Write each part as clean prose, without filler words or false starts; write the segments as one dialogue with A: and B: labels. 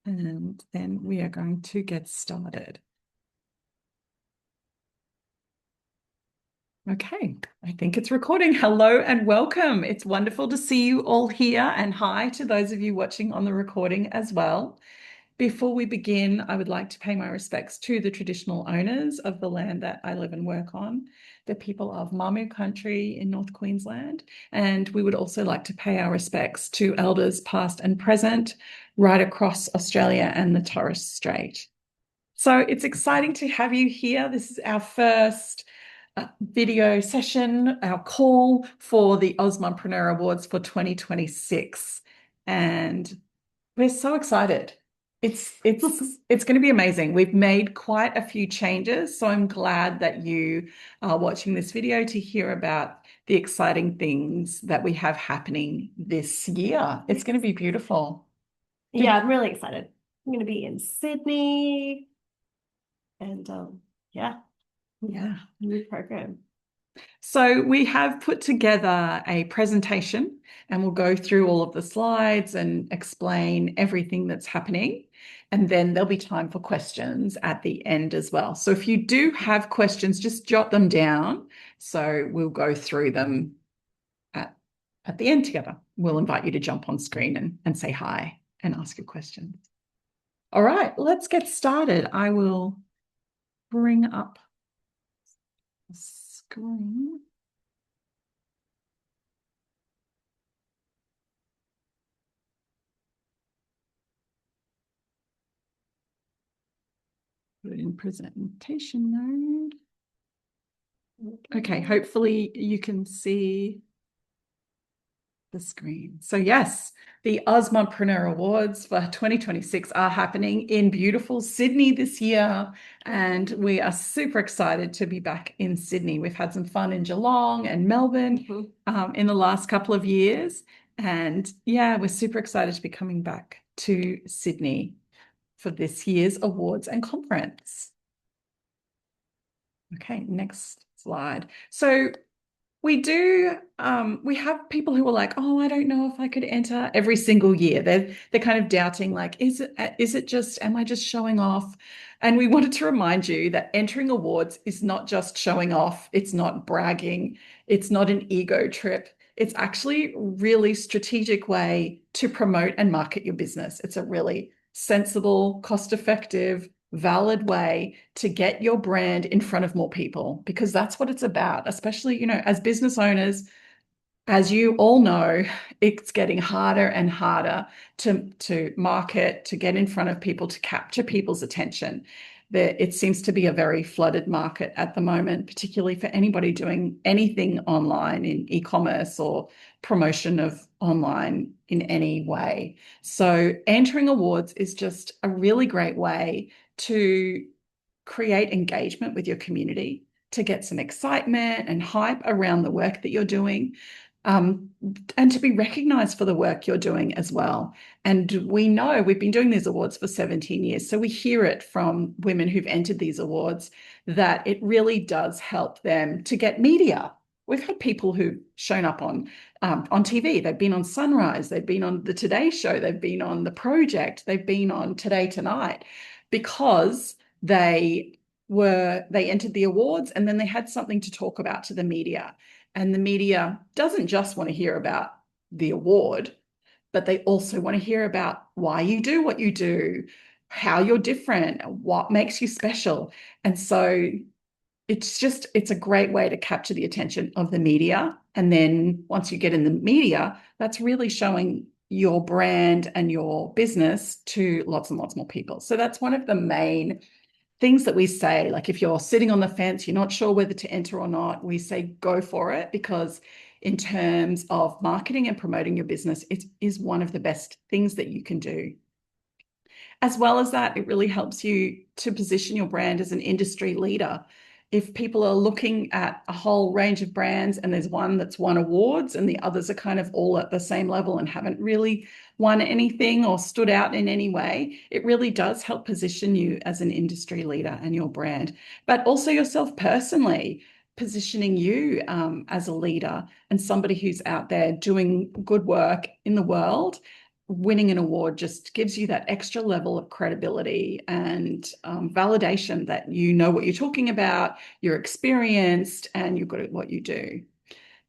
A: and then we are going to get started. Okay, I think it's recording. Hello and welcome. It's wonderful to see you all here, and hi to those of you watching on the recording as well. Before we begin, I would like to pay my respects to the traditional owners of the land that I live and work on, the people of Mamu country in North Queensland. And we would also like to pay our respects to elders past and present right across Australia and the Torres Strait. So it's exciting to have you here. This is our first video session, our call for the AusMumpreneur Awards for 2026. And we're so excited. It's going to be amazing. We've made quite a few changes, so I'm glad that you are watching this video to hear about the exciting things that we have happening this year. It's going to be beautiful.
B: Yeah, I'm really excited. I'm going to be in Sydney and yeah, new program.
A: So we have put together a presentation and we'll go through all of the slides and explain everything that's happening. And then there'll be time for questions at the end as well. So if you do have questions, just jot them down. So we'll go through them at the end together. We'll invite you to jump on screen and say hi and ask your questions. All right, let's get started. I will bring up the screen. Put it in presentation mode. Okay, hopefully you can see the screen. So yes, the AusMumpreneur Awards for 2026 are happening in beautiful Sydney this year, and we are super excited to be back in Sydney. We've had some fun in Geelong and Melbourne in the last couple of years, and yeah, we're super excited to be coming back to Sydney for this year's awards and conference. Okay, next slide. So we have people who are like, oh, I don't know if I could enter every single year. They're kind of doubting, like, am I just showing off? And we wanted to remind you that entering awards is not just showing off. It's not bragging. It's not an ego trip. It's actually a really strategic way to promote and market your business. It's a really sensible, cost-effective, valid way to get your brand in front of more people, because that's what it's about, especially, as business owners. As you all know, it's getting harder and harder to market, to get in front of people, to capture people's attention. It seems to be a very flooded market at the moment, particularly for anybody doing anything online in e-commerce or promotion of online in any way. So entering awards is just a really great way to create engagement with your community, to get some excitement and hype around the work that you're doing, and to be recognized for the work you're doing as well. And we know we've been doing these awards for 17 years, so we hear it from women who've entered these awards that it really does help them to get media. We've had people who've shown up on TV. They've been on Sunrise, they've been on the Today Show, they've been on The Project, they've been on Today Tonight, because they entered the awards and then they had something to talk about to the media. And the media doesn't just want to hear about the award, but they also want to hear about why you do what you do, how you're different, what makes you special. And so it's a great way to capture the attention of the media. And then once you get in the media, that's really showing your brand and your business to lots and lots more people. So that's one of the main things that we say. Like, if you're sitting on the fence, you're not sure whether to enter or not, we say go for it, because in terms of marketing and promoting your business, it is one of the best things that you can do. As well as that, it really helps you to position your brand as an industry leader. If people are looking at a whole range of brands and there's one that's won awards and the others are kind of all at the same level and haven't really won anything or stood out in any way, it really does help position you as an industry leader and your brand, but also yourself personally, positioning you as a leader and somebody who's out there doing good work in the world. winning an award just gives you that extra level of credibility and validation that you know what you're talking about, you're experienced, and you're good at what you do.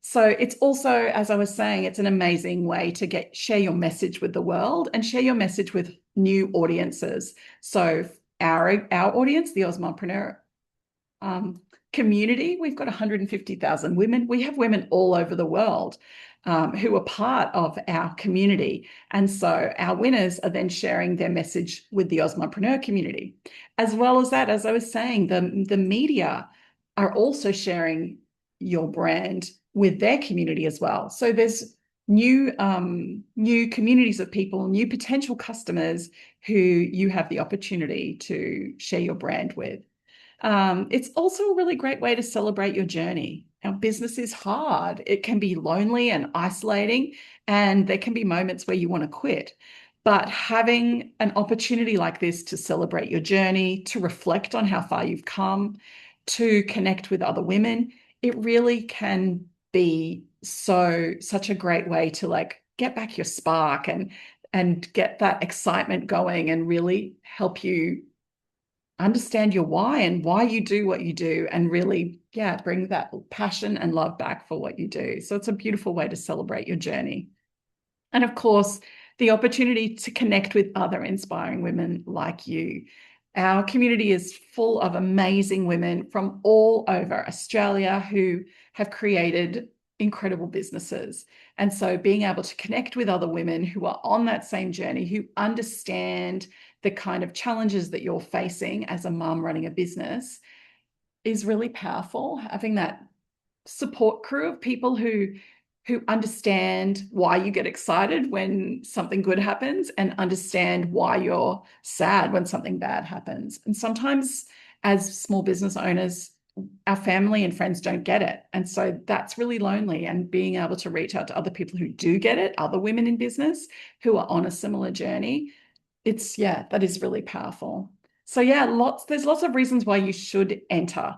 A: So it's also, as I was saying, it's an amazing way to share your message with the world and share your message with new audiences. So our audience, the AusMumpreneur um, community. We've got 150,000 women. We have women all over the world who are part of our community. And so our winners are then sharing their message with the AusMumpreneur community. As well as that, as I was saying, the media are also sharing your brand with their community as well. So there's new communities of people, new potential customers who you have the opportunity to share your brand with. It's also a really great way to celebrate your journey. Our business is hard. It can be lonely and isolating, and there can be moments where you want to quit. But having an opportunity like this to celebrate your journey, to reflect on how far you've come, to connect with other women, it really can be such a great way to like get back your spark and get that excitement going and really help you understand your why and why you do what you do and really, yeah, bring that passion and love back for what you do. So it's a beautiful way to celebrate your journey. And of course, the opportunity to connect with other inspiring women like you. Our community is full of amazing women from all over Australia who have created incredible businesses. And so being able to connect with other women who are on that same journey, who understand the kind of challenges that you're facing as a mum running a business is really powerful. Having that support crew of people who understand why you get excited when something good happens and understand why you're sad when something bad happens. And sometimes as small business owners, our family and friends don't get it. And so that's really lonely. And being able to reach out to other people who do get it, other women in business who are on a similar journey, yeah, that is really powerful. So yeah, there's lots of reasons why you should enter.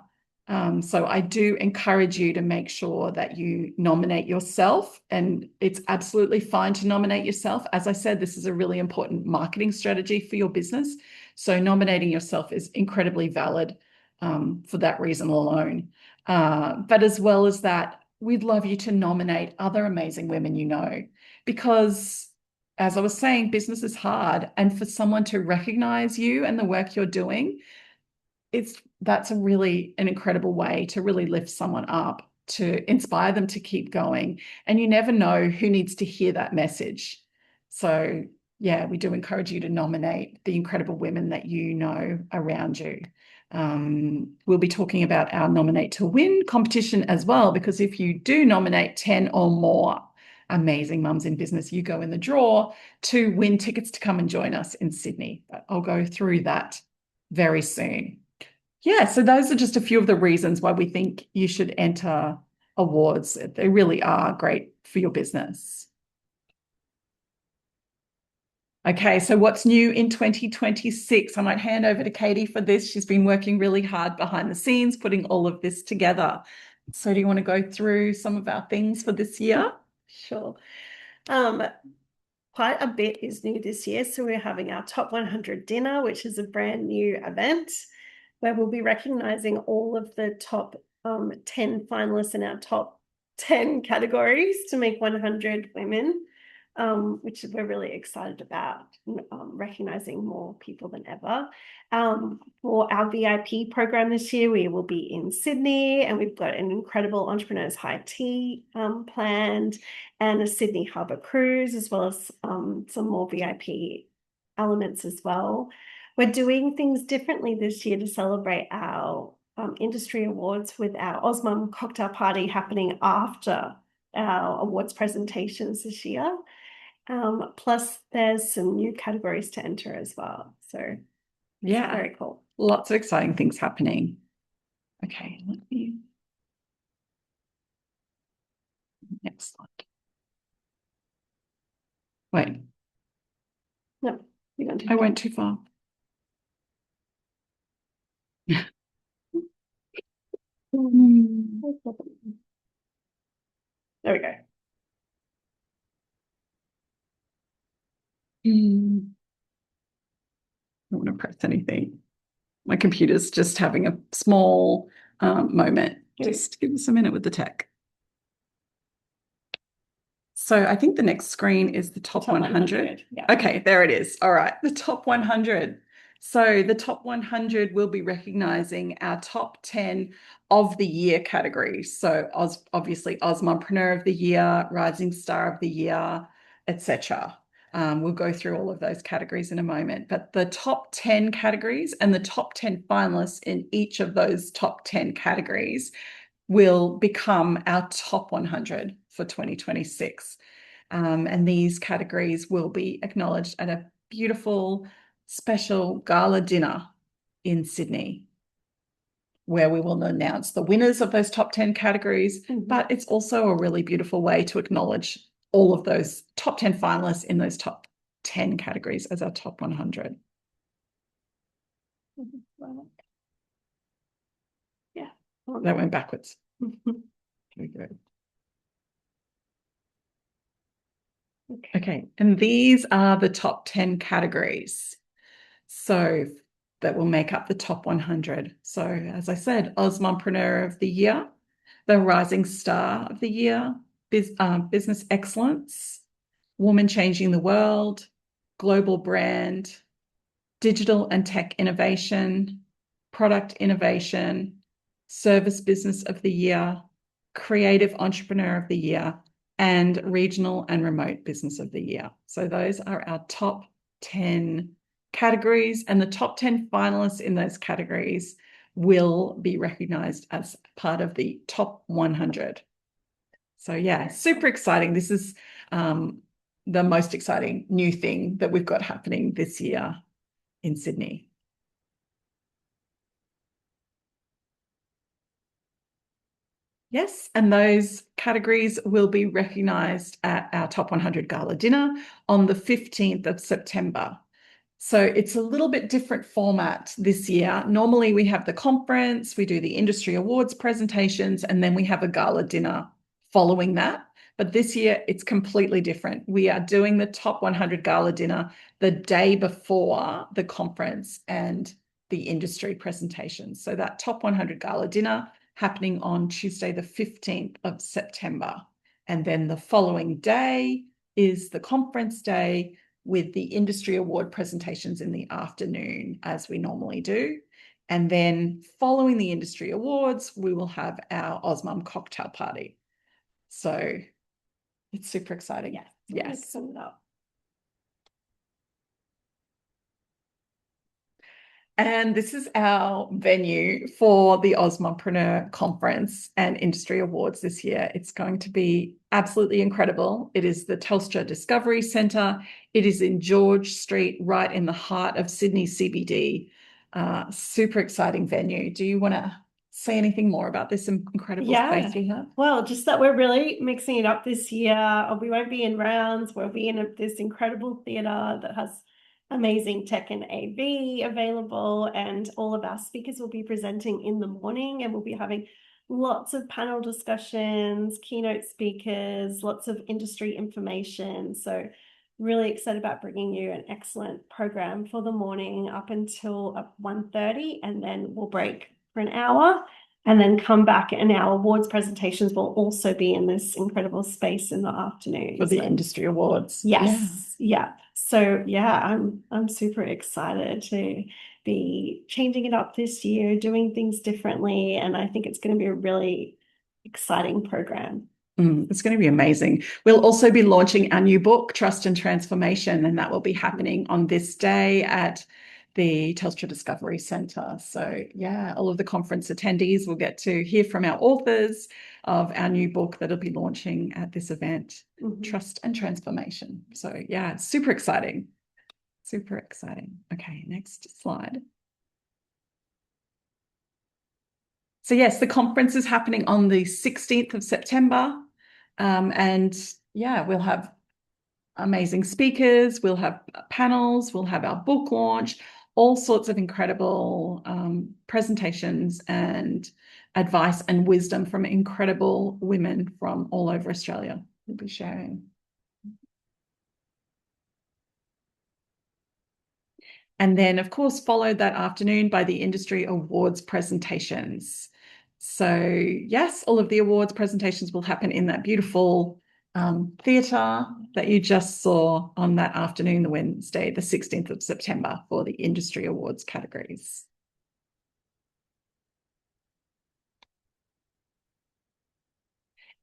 A: So I do encourage you to make sure that you nominate yourself, and it's absolutely fine to nominate yourself. As I said, this is a really important marketing strategy for your business. So nominating yourself is incredibly valid for that reason alone. But as well as that, we'd love you to nominate other amazing women you know, because as I was saying, business is hard. And for someone to recognize you and the work you're doing, that's an incredible way to really lift someone up, to inspire them to keep going. And you never know who needs to hear that message. So yeah, we do encourage you to nominate the incredible women that you know around you. We'll be talking about our Nominate to Win competition as well, because if you do nominate 10 or more amazing mums in business, you go in the draw to win tickets to come and join us in Sydney. But I'll go through that very soon. Yeah, so those are just a few of the reasons why we think you should enter awards. They really are great for your business. Okay, so what's new in 2026? I might hand over to Katie for this. She's been working really hard behind the scenes, putting all of this together. So do you want to go through some of our things for this year?
B: Sure. Quite a bit is new this year. So we're having our Top 100 dinner, which is a brand new event where we'll be recognizing all of the top 10 finalists in our top 10 categories to make 100 women, which we're really excited about, recognizing more people than ever. For our VIP program this year, we will be in Sydney, and we've got an incredible Entrepreneurs High Tea planned, and a Sydney Harbour cruise, as well as some more VIP elements as well. We're doing things differently this year to celebrate our industry awards with our AusMum cocktail party happening after our awards presentations this year. Plus, there's some new categories to enter as well. So,
A: yeah,
B: very cool.
A: Lots of exciting things happening. Okay, next slide. Wait.
B: No, you went too
A: I
B: far.
A: went too far.
B: There we go.
A: I don't want to press anything. My computer's just having a small moment. Just give us a minute with the tech. So I think the next screen is the top 100.
B: Yeah.
A: Okay, there it is. All right, the top 100. So the top 100 will be recognizing our top 10 of the year categories. So obviously AusMumpreneur of the Year, Rising Star of the Year, etc. We'll go through all of those categories in a moment, but the top 10 categories and the top 10 finalists in each of those top 10 categories will become our top 100 for 2026. And these categories will be acknowledged at a beautiful special gala dinner in Sydney, where we will announce the winners of those top 10 categories. But it's also a really beautiful way to acknowledge all of those top 10 finalists in those top 10 categories as our top 100.
B: Yeah.
A: That went backwards. Here we go. Okay, and these are the top 10 categories. So that will make up the top 100. So as I said, AusMumpreneur of the Year, the Rising Star of the Year, Business Excellence, Woman Changing the World, Global Brand, Digital and Tech Innovation, Product Innovation, Service Business of the Year, Creative Entrepreneur of the Year, and Regional and Remote Business of the Year. So those are our top 10 categories, and the top 10 finalists in those categories will be recognized as part of the top 100. So yeah, super exciting. This is the most exciting new thing that we've got happening this year in Sydney. Yes, and those categories will be recognised at our Top 100 Gala dinner on the 15th of September. So it's a little bit different format this year. Normally we have the conference, we do the industry awards presentations, and then we have a gala dinner following that. But this year it's completely different. We are doing the Top 100 Gala dinner the day before the conference and the industry presentations. So that Top 100 Gala dinner happening on Tuesday, the 15th of September. And then the following day is the conference day with the industry award presentations in the afternoon, as we normally do. And then following the industry awards, we will have our AusMum cocktail party. So it's super exciting. Yes. And this is our venue for the AusMumpreneur Conference and Industry Awards this year. It's going to be absolutely incredible. It is the Telstra Discovery Centre. It is in George Street, right in the heart of Sydney CBD. Super exciting venue. Do you want to say anything more about this incredible space we have?
B: Well, just that we're really mixing it up this year. We won't be in rounds. We'll be in this incredible theatre that has amazing tech and AV available, and all of our speakers will be presenting in the morning, and we'll be having lots of panel discussions, keynote speakers, lots of industry information. So really excited about bringing you an excellent program for the morning up until 1:30, and then we'll break for an hour and then come back, and our awards presentations will also be in this incredible space in the afternoon.
A: For the industry awards.
B: Yes. Yeah. So yeah, I'm super excited to be changing it up this year, doing things differently, and I think it's going to be a really exciting program.
A: It's going to be amazing. We'll also be launching our new book, Trust and Transformation, and that will be happening on this day at the Telstra Discovery Centre. So yeah, all of the conference attendees will get to hear from our authors of our new book that'll be launching at this event, Trust and Transformation. So yeah, it's super exciting. Super exciting. Okay, next slide. So yes, the conference is happening on the 16th of September. And yeah, we'll have amazing speakers, we'll have panels, we'll have our book launch, all sorts of incredible presentations and advice and wisdom from incredible women from all over Australia we'll be sharing. And then, of course, followed that afternoon by the industry awards presentations. So, yes, all of the awards presentations will happen in that beautiful theatre that you just saw on that afternoon, the Wednesday, the 16th of September, for the industry awards categories.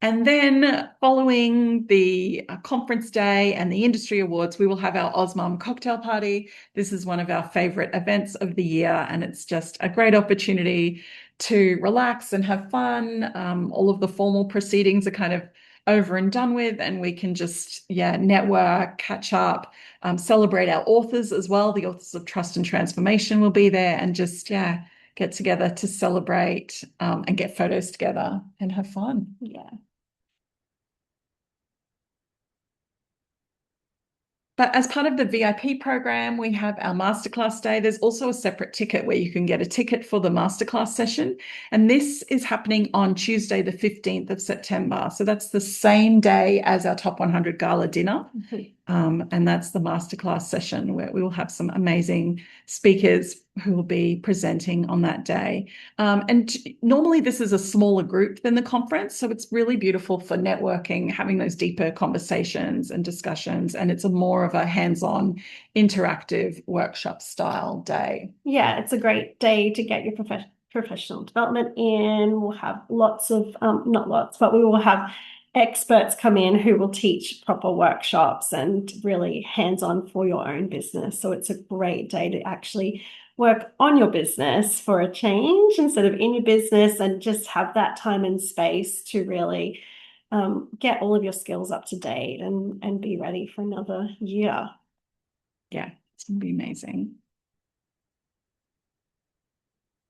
A: And then following the conference day and the industry awards, we will have our AusMum cocktail party. This is one of our favorite events of the year, and it's just a great opportunity to relax and have fun. All of the formal proceedings are kind of over and done with, and we can just, network, catch up, celebrate our authors as well. The authors of Trust and Transformation will be there, and just, get together to celebrate and get photos together and have fun.
B: Yeah.
A: But as part of the VIP program, we have our masterclass day. There's also a separate ticket where you can get a ticket for the masterclass session. And this is happening on Tuesday, the 15th of September. So that's the same day as our Top 100 Gala dinner. And that's the masterclass session where we will have some amazing speakers who will be presenting on that day. And normally this is a smaller group than the conference, so it's really beautiful for networking, having those deeper conversations and discussions, and it's a more of a hands-on, interactive workshop style day.
B: Yeah, it's a great day to get your professional development in. We'll have lots of, not lots, but we will have experts come in who will teach proper workshops and really hands-on for your own business. So it's a great day to actually work on your business for a change instead of in your business, and just have that time and space to really get all of your skills up to date and be ready for another year.
A: Yeah, it's going to be amazing.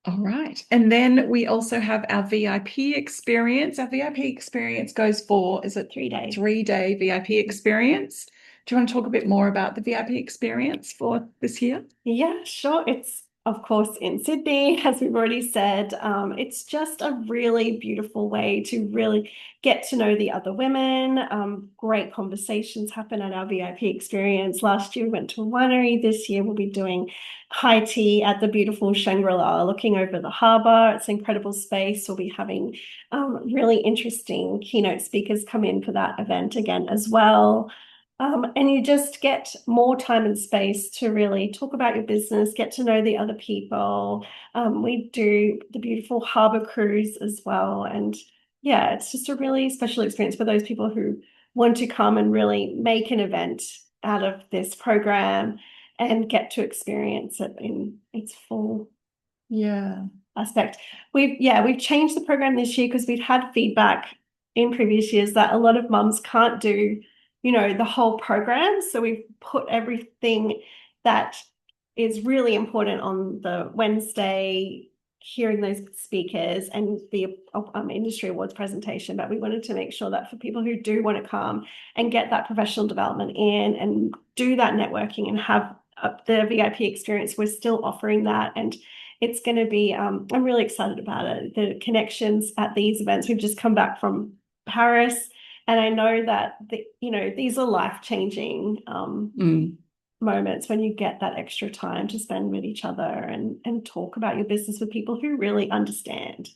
A: All right. And then we also have our VIP experience. Our VIP experience goes for, is it
B: 3 days?
A: 3-day VIP experience. Do you want to talk a bit more about the VIP experience for this year?
B: Yeah, sure. It's, of course, in Sydney, as we've already said. It's just a really beautiful way to really get to know the other women. Great conversations happen at our VIP experience. Last year we went to a winery. This year we'll be doing high tea at the beautiful Shangri-La, looking over the harbour. It's an incredible space. We'll be having really interesting keynote speakers come in for that event again as well. And you just get more time and space to really talk about your business, get to know the other people. We do the beautiful harbour cruise as well. And yeah, it's just a really special experience for those people who want to come and really make an event out of this program and get to experience it in its full aspect. We've changed the program this year because we've had feedback in previous years that a lot of mums can't do, the whole program. So we've put everything that is really important on the Wednesday, hearing those speakers and the industry awards presentation. But we wanted to make sure that for people who do want to come and get that professional development in and do that networking and have the VIP experience, we're still offering that. And it's going to be, I'm really excited about it. The connections at these events. We've just come back from Paris, and I know that these are life-changing moments when you get that extra time to spend with each other and talk about your business with people who really understand.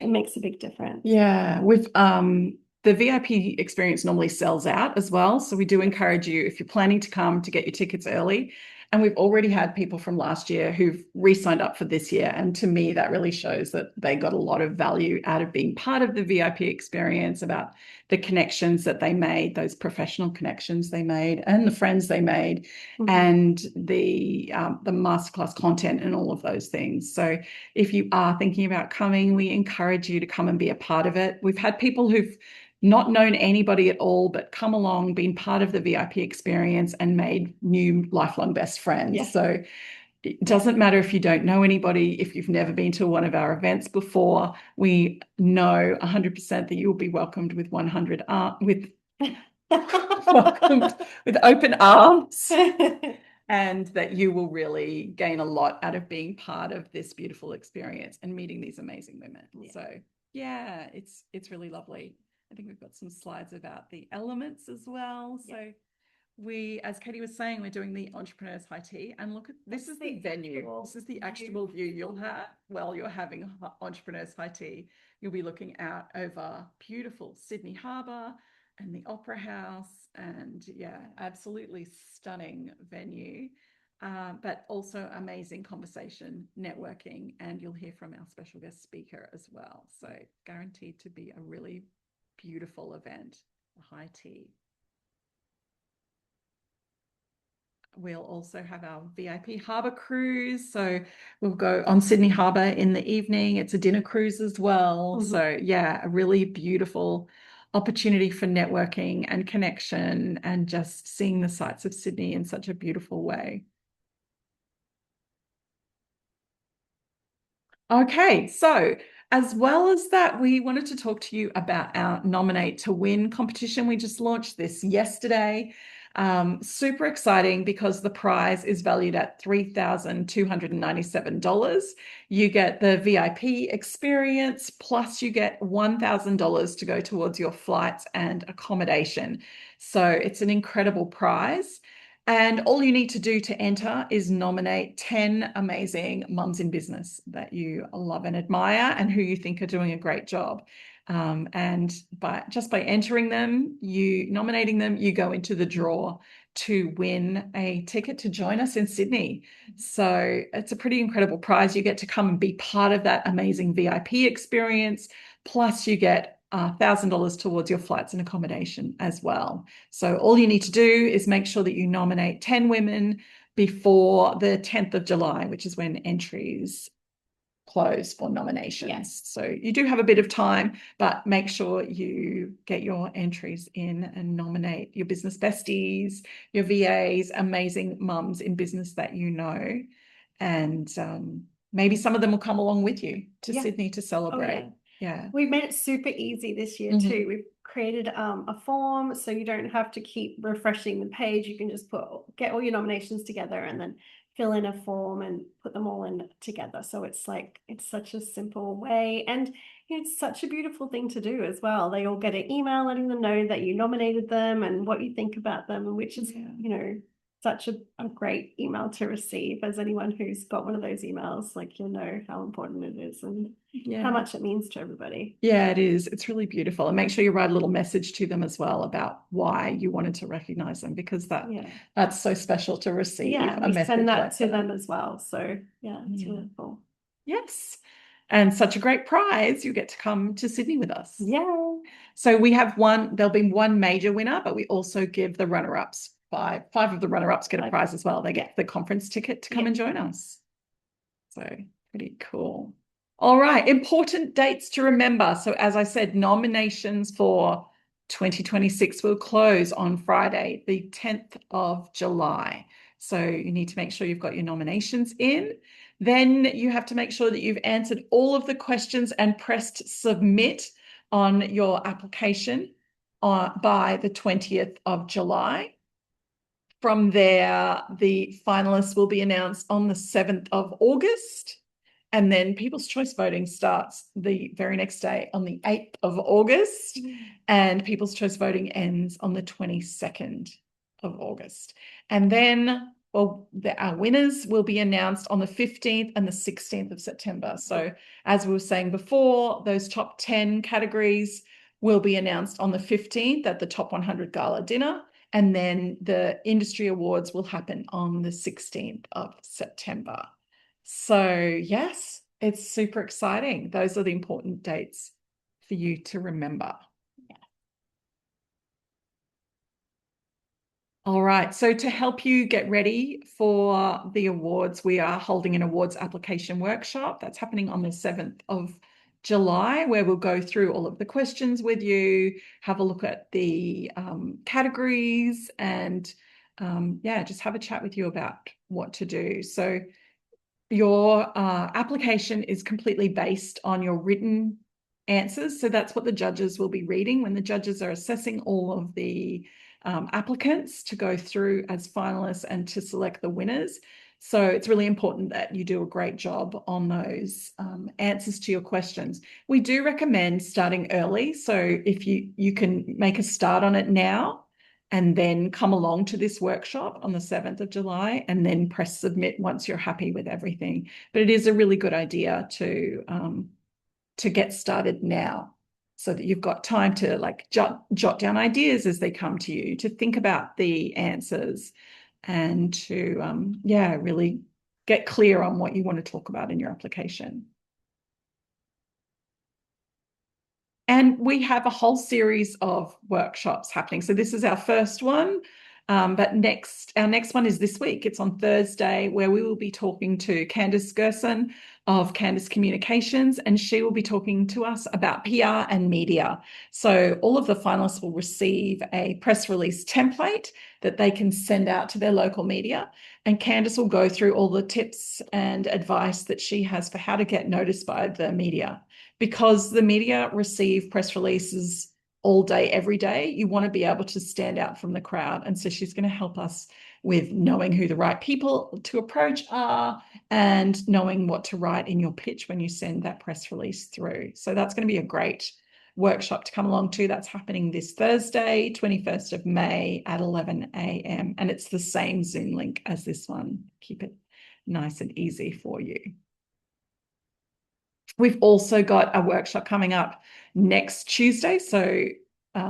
B: It makes a big difference.
A: Yeah, with the VIP experience normally sells out as well. So we do encourage you, if you're planning to come, to get your tickets early. And we've already had people from last year who've re-signed up for this year. And to me, that really shows that they got a lot of value out of being part of the VIP experience, about the connections that they made, those professional connections they made, and the friends they made, and the masterclass content and all of those things. So if you are thinking about coming, we encourage you to come and be a part of it. We've had people who've not known anybody at all, but come along, been part of the VIP experience and made new lifelong best friends. Yeah. So it doesn't matter if you don't know anybody, if you've never been to one of our events before, we know 100% that you will be welcomed with welcomed with open arms. And that you will really gain a lot out of being part of this beautiful experience and meeting these amazing women. Yeah. So yeah, it's really lovely. I think we've got some slides about the elements as well. So we, as Katie was saying, we're doing the Entrepreneurs High Tea. And look at this is the venue. This is the actionable view you'll have while you're having Entrepreneurs High Tea. You'll be looking out over beautiful Sydney Harbour and the Opera House. And yeah, absolutely stunning venue. But also amazing conversation, networking, and you'll hear from our special guest speaker as well. So guaranteed to be a really beautiful event, a high tea. We'll also have our VIP harbour cruise. So we'll go on Sydney Harbour in the evening. It's a dinner cruise as well. So yeah, a really beautiful opportunity for networking and connection and just seeing the sights of Sydney in such a beautiful way. Okay, so as well as that, we wanted to talk to you about our Nominate to Win competition. We just launched this yesterday. Super exciting because the prize is valued at $3,297. You get the VIP experience, plus you get $1,000 to go towards your flights and accommodation. So it's an incredible prize. And all you need to do to enter is nominate 10 amazing mums in business that you love and admire and who you think are doing a great job. And by entering them, you nominating them, you go into the draw to win a ticket to join us in Sydney. So it's a pretty incredible prize. You get to come and be part of that amazing VIP experience. Plus, you get $1,000 towards your flights and accommodation as well. So all you need to do is make sure that you nominate 10 women before the 10th of July, which is when entries close for nominations. Yes. So you do have a bit of time, but make sure you get your entries in and nominate your business besties, your VAs, amazing mums in business that you know. And maybe some of them will come along with you to Sydney to celebrate. Oh, yeah.
B: We've made it super easy this year too. We've created a form so you don't have to keep refreshing the page. You can just get all your nominations together and then fill in a form and put them all in together. So it's such a simple way, and it's such a beautiful thing to do as well. They all get an email letting them know that you nominated them and what you think about them, which is such a great email to receive. As anyone who's got one of those emails, you'll know how important it is and how much it means to everybody.
A: Yeah, it is. It's really beautiful. And make sure you write a little message to them as well about why you wanted to recognize them, because that's so special to receive.
B: Yeah, we send that to them as well. So yeah, it's really cool.
A: Yes. And such a great prize. You get to come to Sydney with us.
B: Yeah.
A: So we have there'll be one major winner, but we also give the runner-ups. Five of the runner-ups get a prize as well. They get the conference ticket to come and join us. So pretty cool. All right, important dates to remember. So as I said, nominations for 2026 will close on Friday, the 10th of July. So you need to make sure you've got your nominations in. Then you have to make sure that you've answered all of the questions and pressed submit on your application by the 20th of July. From there, the finalists will be announced on the 7th of August. And then People's Choice voting starts the very next day on the 8th of August. And People's Choice voting ends on the 22nd of August. And then, our winners will be announced on the 15th and the 16th of September. So as we were saying before, those top 10 categories will be announced on the 15th at the Top 100 Gala dinner. And then the industry awards will happen on the 16th of September. So yes, it's super exciting. Those are the important dates for you to remember. All right, so to help you get ready for the awards, we are holding an awards application workshop that's happening on the 7th of July, where we'll go through all of the questions with you, have a look at the categories, and just have a chat with you about what to do. So your application is completely based on your written answers. So that's what the judges will be reading when the judges are assessing all of the applicants to go through as finalists and to select the winners. So it's really important that you do a great job on those answers to your questions. We do recommend starting early. So if you can make a start on it now, and then come along to this workshop on the 7th of July and then press submit once you're happy with everything. But it is a really good idea to get started now so that you've got time to like jot down ideas as they come to you, to think about the answers, and to yeah, really get clear on what you want to talk about in your application. And we have a whole series of workshops happening. So this is our first one. But our next one is this week. It's on Thursday, where we will be talking to Candice Gerson of Candice Communications, and she will be talking to us about PR and media. So all of the finalists will receive a press release template that they can send out to their local media. And Candice will go through all the tips and advice that she has for how to get noticed by the media. Because the media receive press releases all day, every day, you want to be able to stand out from the crowd. And so she's going to help us with knowing who the right people to approach are and knowing what to write in your pitch when you send that press release through. So that's going to be a great workshop to come along to. That's happening this Thursday, 21st of May at 11 a.m. And it's the same Zoom link as this one. Keep it nice and easy for you. We've also got a workshop coming up next Tuesday, so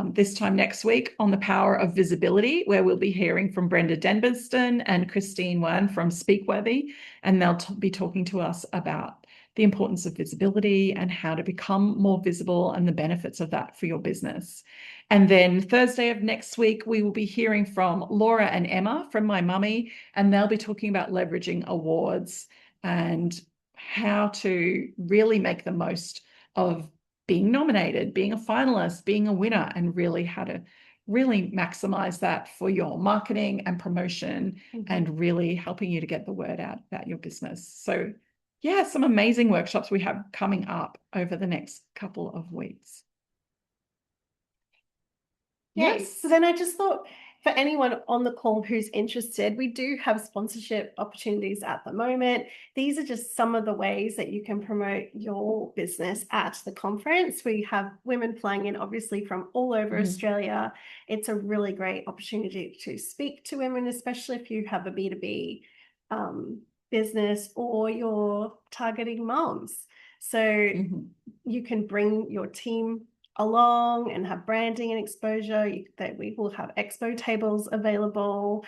A: this time next week, on the power of visibility, where we'll be hearing from Brenda Denberston and Christine Wan from Speakworthy, and they'll be talking to us about the importance of visibility and how to become more visible and the benefits of that for your business. And then Thursday of next week, we will be hearing from Laura and Emma from My Mummy, and they'll be talking about leveraging awards and how to really make the most of being nominated, being a finalist, being a winner, and really how to really maximize that for your marketing and promotion, and really helping you to get the word out about your business. So yeah, some amazing workshops we have coming up over the next couple of weeks.
B: Yes. So then I just thought, for anyone on the call who's interested, we do have sponsorship opportunities at the moment. These are just some of the ways that you can promote your business at the conference. We have women flying in, obviously, from all over Australia. It's a really great opportunity to speak to women, especially if you have a B2B business or you're targeting moms. So you can bring your team along and have branding and exposure. That we will have expo tables available.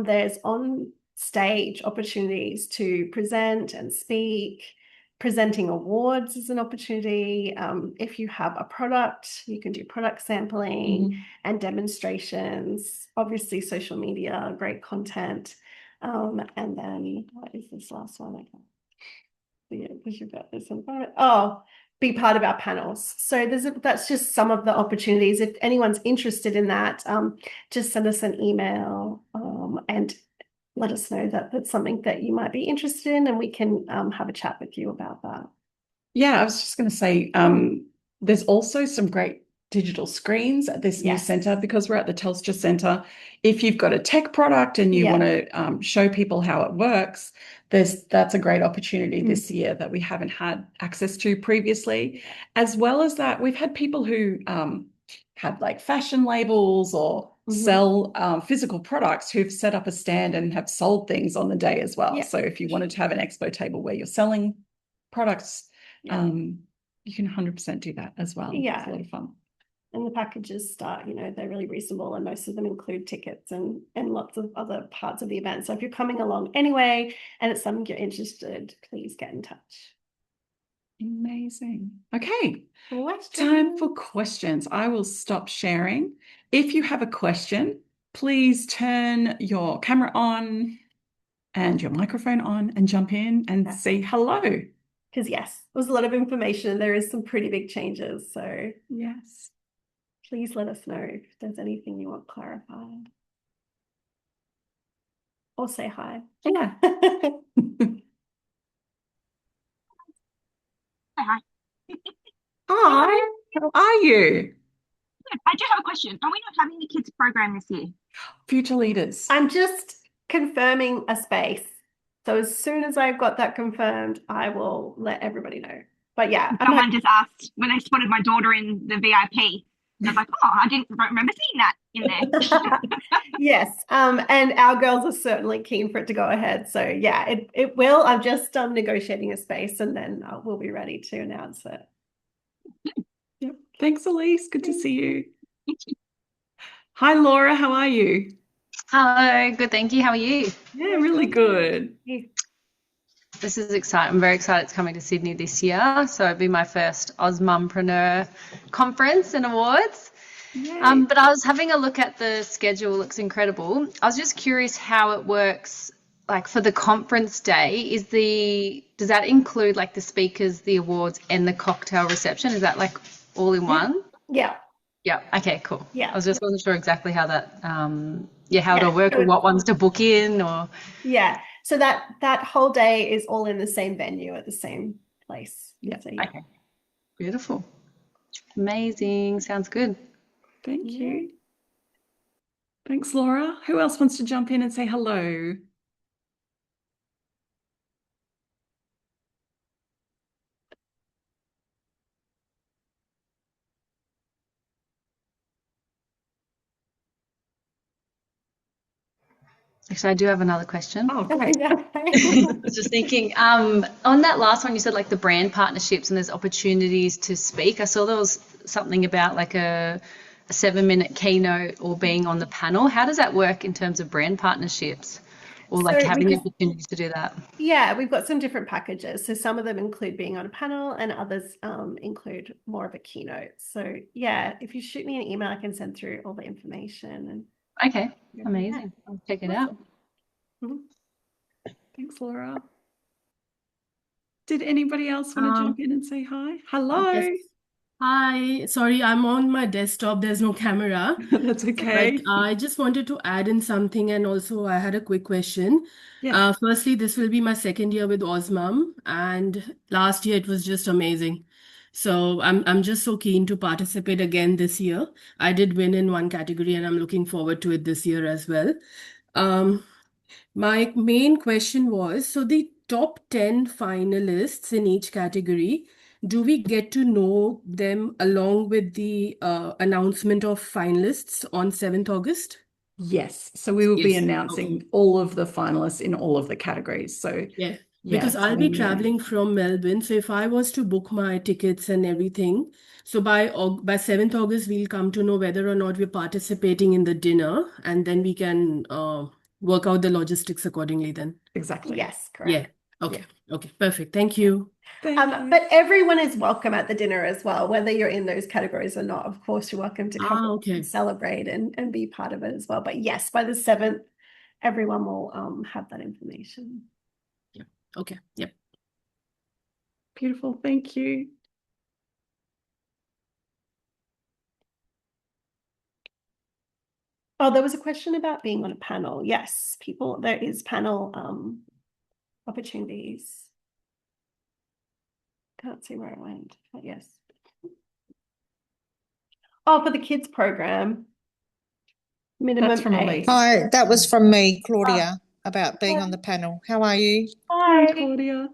B: There's on stage opportunities to present and speak. Presenting awards is an opportunity. If you have a product, you can do product sampling and demonstrations. Obviously, social media, great content. And then what is this last one? I can't see it because you've got this in front of it. Oh, be part of our panels. So that's just some of the opportunities. If anyone's interested in that, just send us an email and let us know that that's something that you might be interested in, and we can have a chat with you about that.
A: Yeah, I was just going to say, there's also some great digital screens at this new centre, because we're at the Telstra Centre. If you've got a tech product and you want to show people how it works, that's a great opportunity this year that we haven't had access to previously. As well as that, we've had people who had like fashion labels or sell physical products who've set up a stand and have sold things on the day as well. So if you wanted to have an expo table where you're selling products, you can 100% do that as well. It's a lot of fun.
B: And the packages start, they're really reasonable, and most of them include tickets and lots of other parts of the event. So if you're coming along anyway and it's something you're interested, please get in touch.
A: Amazing. Okay. Time for questions. I will stop sharing. If you have a question, please turn your camera on and your microphone on and jump in and say hello.
B: Because yes, it was a lot of information. There is some pretty big changes. So
A: yes.
B: Please let us know if there's anything you want clarified. Or say hi.
A: Yeah.
C: Hi.
A: Hi. How are you?
C: I do have a question. Are we not having the kids program this year?
A: Future leaders.
B: I'm just confirming a space. So as soon as I've got that confirmed, I will let everybody know. But yeah.
C: Someone just asked when they spotted my daughter in the VIP. And I was like, oh, don't remember seeing that in there.
B: Yes, and our girls are certainly keen for it to go ahead. So yeah, it will. I'm just negotiating a space, and then we'll be ready to announce it.
A: Yep. Thanks, Elise. Good to see you. Hi, Laura. How are you?
D: Hello, good, thank you. How are you?
A: Yeah, really good.
D: This is exciting. I'm very excited it's coming to Sydney this year. So it'll be my first AusMumpreneur conference and awards.
A: Yay.
D: But I was having a look at the schedule, looks incredible. I was just curious how it works, like for the conference day, does that include like the speakers, the awards, and the cocktail reception? Is that like all in one?
B: Yeah.
D: Yeah. Okay, cool.
B: Yeah.
D: I was just wasn't sure exactly how that, how it'll
B: Yeah.
D: work or what ones to book in or.
B: Yeah. So that whole day is all in the same venue at the same place.
A: Yeah.
B: So, yeah.
D: Okay. Beautiful. Amazing. Sounds good.
A: Thank you. Thanks, Laura. Who else wants to jump in and say hello?
D: Actually, I do have another question.
A: Oh, great.
D: I was just thinking, on that last one, you said like the brand partnerships and there's opportunities to speak. I saw there was something about like a 7-minute keynote or being on the panel. How does that work in terms of brand partnerships or like having the opportunities to do that?
B: Yeah, we've got some different packages. So some of them include being on a panel and others include more of a keynote. So yeah, if you shoot me an email, I can send through all the information. And
D: Okay, amazing. I'll check it out.
A: Thanks, Laura. Did anybody else want to jump in and say hi? Hello.
E: Yes. Hi, sorry, I'm on my desktop. There's no camera.
A: That's okay.
E: But I just wanted to add in something, and also I had a quick question.
A: Yeah.
E: Firstly, this will be my second year with AusMum, and last year it was just amazing. So I'm just so keen to participate again this year. I did win in one category, and I'm looking forward to it this year as well. My main question was, so the top 10 finalists in each category, do we get to know them along with the announcement of finalists on 7th August?
A: Yes. So we will be
E: Yes.
A: announcing
E: Okay.
A: all of the finalists in all of the categories. So
E: Yeah, because I'll be traveling from Melbourne. So if I was to book my tickets and everything, so by 7th August, we'll come to know whether or not we're participating in the dinner, and then we can work out the logistics accordingly then.
A: Exactly.
B: yes, correct.
E: Yeah. Okay. Okay. Perfect. Thank you.
A: Thank you.
B: But everyone is welcome at the dinner as well, whether you're in those categories or not. Of course, you're welcome to come
E: Okay.
B: and celebrate and be part of it as well. But yes, by the 7th, everyone will have that information.
E: Yeah. Okay. Yep.
A: Beautiful. Thank you.
B: Oh, there was a question about being on a panel. Yes, there is panel opportunities. Can't see where it went, but yes. Oh, for the kids program, minimum
A: That's from
B: 8.
A: Elise.
F: Hi, that was from me, Claudia, about being on the panel. How are you?
A: Hi, Claudia.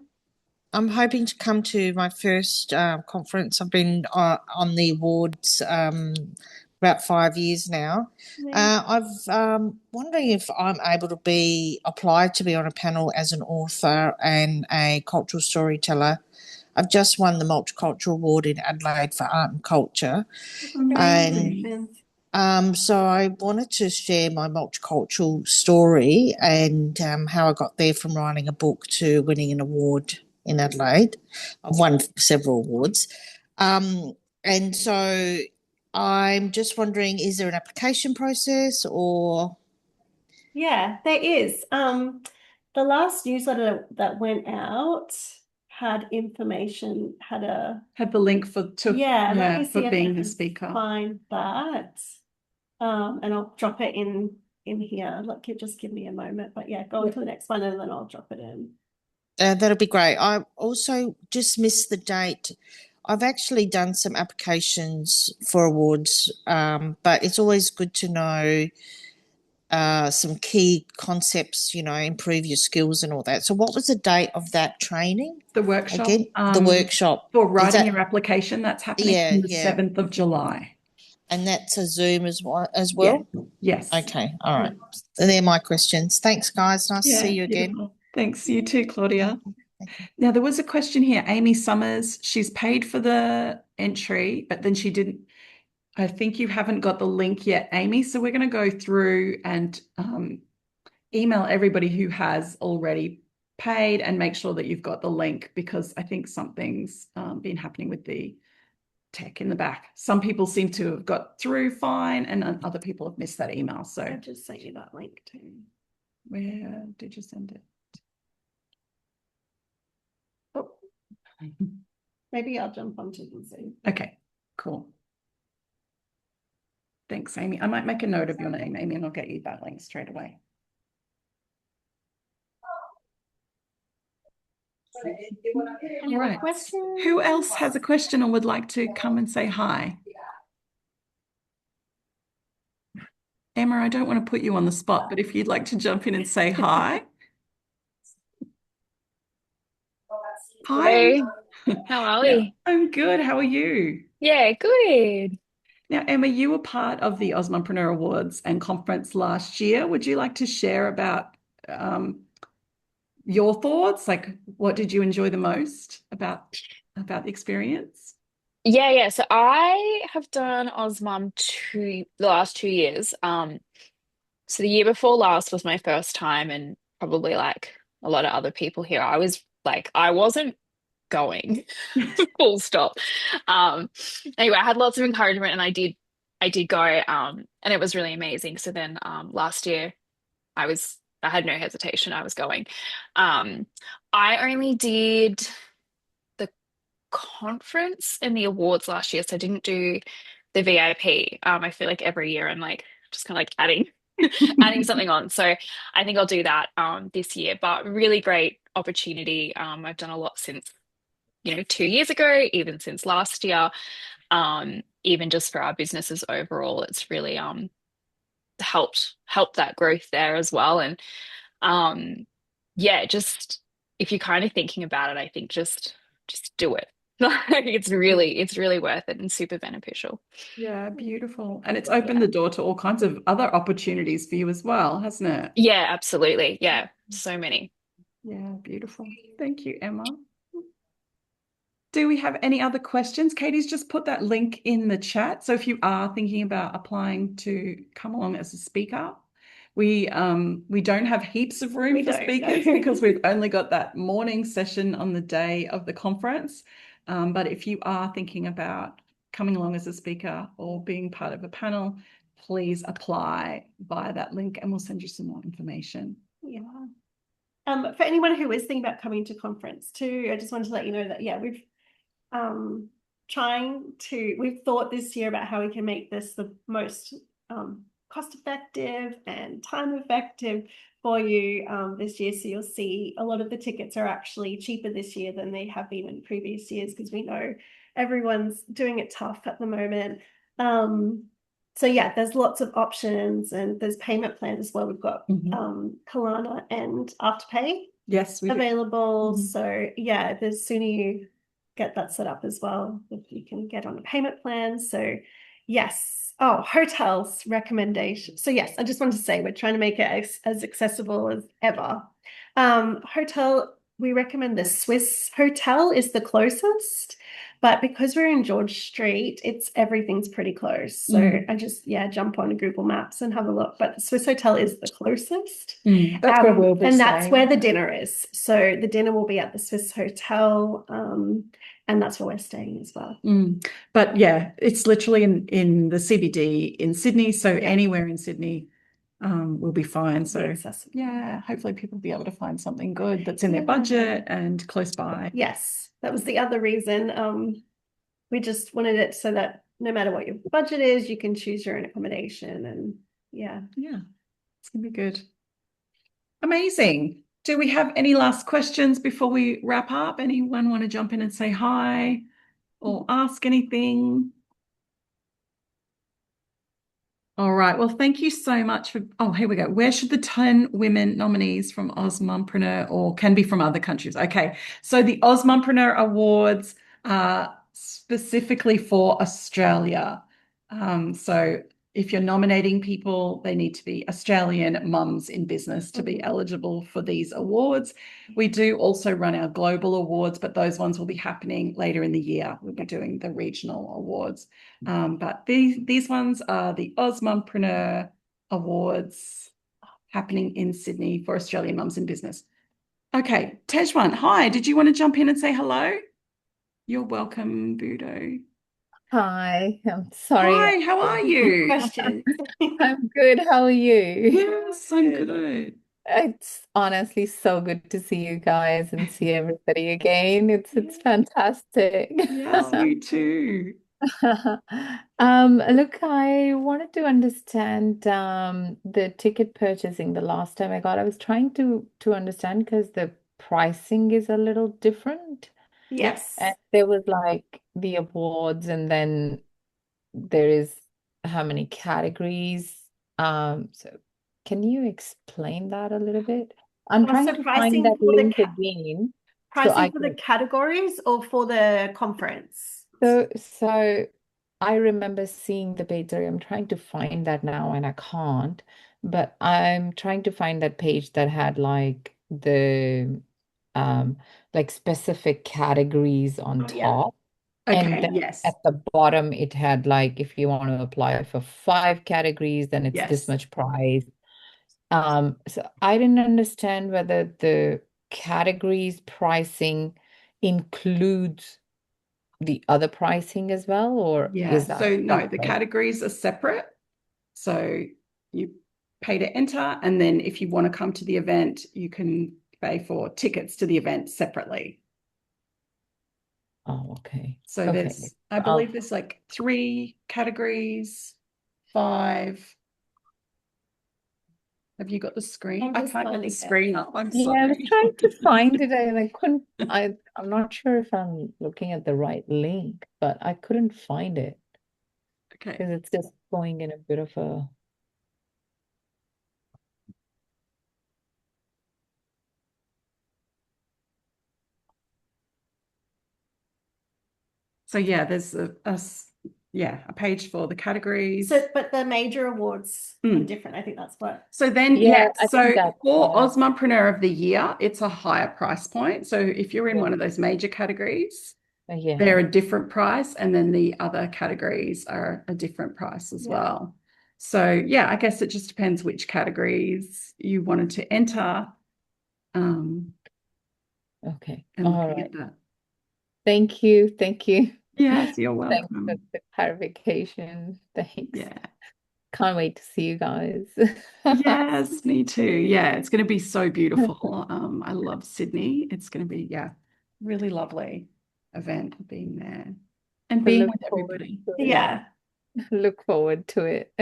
F: I'm hoping to come to my first conference. I've been on the awards about 5 years now. I've wondering if I'm able to apply to be on a panel as an author and a cultural storyteller. I've just won the Multicultural Award in Adelaide for art and culture. And so I wanted to share my multicultural story and how I got there from writing a book to winning an award in Adelaide. I've won several awards. And so I'm just wondering, is there an application process or?
B: Yeah, there is. The last newsletter that went out had information, had
A: the link for
B: let me see if
A: being
B: I
A: the
B: can
A: speaker.
B: find that. And I'll drop it in here. Just give me a moment. But yeah, go on to the next one and then I'll drop it in.
F: That'll be great. I also just missed the date. I've actually done some applications for awards, but it's always good to know some key concepts, improve your skills and all that. So what was the date of that training?
A: The workshop.
F: Again, the workshop.
A: For writing your application, that's happening on the
F: Yeah.
A: 7th of July.
F: And that's a Zoom as well?
A: Yeah. Yes.
F: Okay, all right. So they're my questions. Thanks, guys. Nice to see you again.
A: Beautiful. Thanks. You too, Claudia.
F: Thank you.
A: Now, there was a question here. Amy Summers, she's paid for the entry, but then she didn't. I think you haven't got the link yet, Amy. So we're going to go through and email everybody who has already paid and make sure that you've got the link, because I think something's been happening with the tech in the back. Some people seem to have got through fine, and other people have missed that email. So
B: I just sent you that link too.
A: where did you send it?
B: Oh, maybe I'll jump onto the Zoom.
A: Okay, cool. Thanks, Amy. I might make a note of your name, Amy, and I'll get you that link straight away. All right. Who else has a question or would like to come and say hi? Emma, I don't want to put you on the spot, but if you'd like to jump in and say hi. Hi.
G: Hey, how are
A: Yeah,
G: we?
A: I'm good. How are you?
G: Yeah, good.
A: Now, Emma, you were part of the AusMumpreneur Awards and conference last year. Would you like to share about your thoughts? Like, what did you enjoy the most about the experience?
G: Yeah. So I have done Osmum the last 2 years. So the year before last was my first time, and probably like a lot of other people here, I was like, I wasn't going, full stop. Um, anyway, I had lots of encouragement, and I did go, and it was really amazing. So then, last year, I had no hesitation. I was going. Um, I only did the conference and the awards last year, so I didn't do the VIP. I feel like every year I'm like just kind of like adding something on. So I think I'll do that this year. But really great opportunity. I've done a lot since 2 years ago, even since last year. Even just for our businesses overall, it's really helped that growth there as well. And yeah, just if you're kind of thinking about it, I think just do it. Like it's really worth it and super beneficial.
A: Yeah, beautiful. And it's opened the door to all kinds of other opportunities for you as well, hasn't it?
G: Yeah, absolutely. Yeah, so many.
A: Yeah, beautiful. Thank you, Emma. Do we have any other questions? Katie's just put that link in the chat. So if you are thinking about applying to come along as a speaker, we don't have heaps of room for speakers because we've only got that morning session on the day of the conference. But if you are thinking about coming along as a speaker or being part of a panel, please apply via that link and we'll send you some more information.
B: Yeah. For anyone who is thinking about coming to conference too, I just wanted to let you know that we've we've thought this year about how we can make this the most cost effective and time effective for you this year. So you'll see a lot of the tickets are actually cheaper this year than they have been in previous years, because we know everyone's doing it tough at the moment. So yeah, there's lots of options, and there's payment plans as well. We've got Kalana and Afterpay available. So yeah, the sooner you get that set up as well, if you can get on a payment plan. So yes. Oh, hotels recommendation. So yes, I just wanted to say we're trying to make it as accessible as ever. Hotel, we recommend the Swiss Hotel is the closest, but because we're in George Street, everything's pretty close. So I just jump on Google Maps and have a look. But the Swiss Hotel is the closest.
A: That's where we'll be
B: and
A: staying.
B: That's where the dinner is. So the dinner will be at the Swiss Hotel. And that's where we're staying as well.
A: But yeah, it's literally in the CBD in Sydney. So anywhere in Sydney will be fine. So yeah, hopefully people will be able to find something good that's in their budget and close by.
B: Yes, that was the other reason. We just wanted it so that no matter what your budget is, you can choose your own accommodation. And yeah,
A: it's gonna be good. Amazing. Do we have any last questions before we wrap up? Anyone want to jump in and say hi or ask anything? All right. Well, thank you so much for, here we go. Where should the 10 women nominees from AusMumpreneur, or can be from other countries? Okay. So the AusMumpreneur Awards are specifically for Australia. So if you're nominating people, they need to be Australian mums in business to be eligible for these awards. We do also run our global awards, but those ones will be happening later in the year. We'll be doing the regional awards. But these ones are the AusMumpreneur Awards happening in Sydney for Australian mums in business. Okay, Tejwan, hi. Did you want to jump in and say hello? You're welcome, Budo.
H: Hi, I'm sorry.
A: Hi, how are you?
B: Question.
H: I'm good. How are you?
A: Yes, I'm good.
H: It's honestly so good to see you guys and see everybody again. It's fantastic.
A: Yes, you too.
H: Look, I wanted to understand the ticket purchasing the last time I got. I was trying to understand because the pricing is a little different.
B: Yes.
H: And there was like the awards, and then there is how many categories. So can you explain that a little bit? I'm trying
B: So
H: to
B: pricing
H: find that
B: for the
H: link again so
B: pricing
H: I
B: for the
H: can.
B: categories or for the conference?
H: So I remember seeing the page. Sorry, I'm trying to find that now and I can't. But I'm trying to find that page that had like the um like specific categories on
B: Oh, yeah.
H: top. And
A: Okay,
H: then
A: yes.
H: at the bottom, it had like if you want to apply for 5 categories, then it's this
A: Yes.
H: much price. So I didn't understand whether the categories pricing includes the other pricing as well, or
A: Yeah.
H: is that
A: So no, the
H: separate?
A: categories are separate. So you pay to enter, and then if you want to come to the event, you can pay for tickets to the event separately.
H: Oh, okay.
A: So
H: Okay.
A: I believe there's like 3 categories, 5. Have you got the screen? I can't get the screen up. I'm
H: Yeah, I was
A: sorry.
H: trying to find it and I couldn't. I'm not sure if I'm looking at the right link, but I couldn't find it
A: Okay.
H: because it's just going in a bit of a.
A: So yeah, there's a page for the categories.
B: So, but the major awards are different. I think that's what.
A: So then,
H: Yeah, I
A: so
H: think that's
A: for
H: why.
A: AusMumpreneur of the Year, it's a higher price point. So if you're in
H: Yeah.
A: one of those major categories,
H: Yeah.
A: they're a different price, and then the other categories are a different price as well. So yeah, I guess it just depends which categories you wanted to enter.
H: Okay.
A: And
H: All
A: looking
H: right.
A: at that.
H: Thank you. Thank you.
A: Yes, you're
H: Thanks for
A: welcome.
H: the clarification. Thanks.
A: Yeah.
H: Can't wait to see you guys.
A: Yes, me too. Yeah, it's going to be so beautiful. I love Sydney. It's going to be, really lovely event being there and being
H: Look
A: with
H: forward
A: everybody.
H: to it.
B: Yeah.
H: Look forward to it.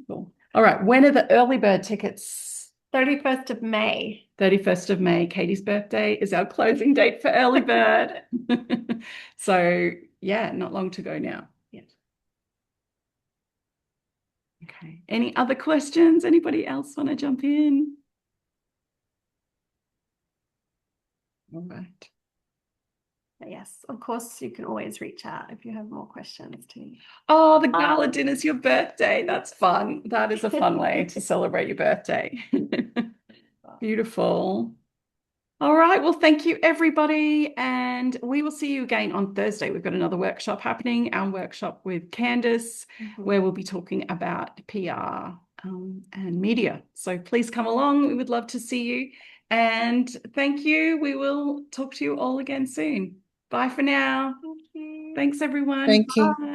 A: Cool. All right. When are the early bird tickets?
B: 31st of May.
A: 31st of May. Katie's birthday is our closing date for early bird. So yeah, not long to go now.
B: Yes.
A: Okay. Any other questions? Anybody else want to jump in? All right.
B: But yes, of course, you can always reach out if you have more questions too.
A: Oh, the gala dinner's your birthday. That's fun. That is a fun way to celebrate your birthday. Beautiful. All right. Well, thank you, everybody. And we will see you again on Thursday. We've got another workshop happening, our workshop with Candice, where we'll be talking about PR and media. So please come along. We would love to see you. And thank you. We will talk to you all again soon. Bye for now.
B: Thank you.
A: Thanks, everyone.
F: Thank you.
A: Bye.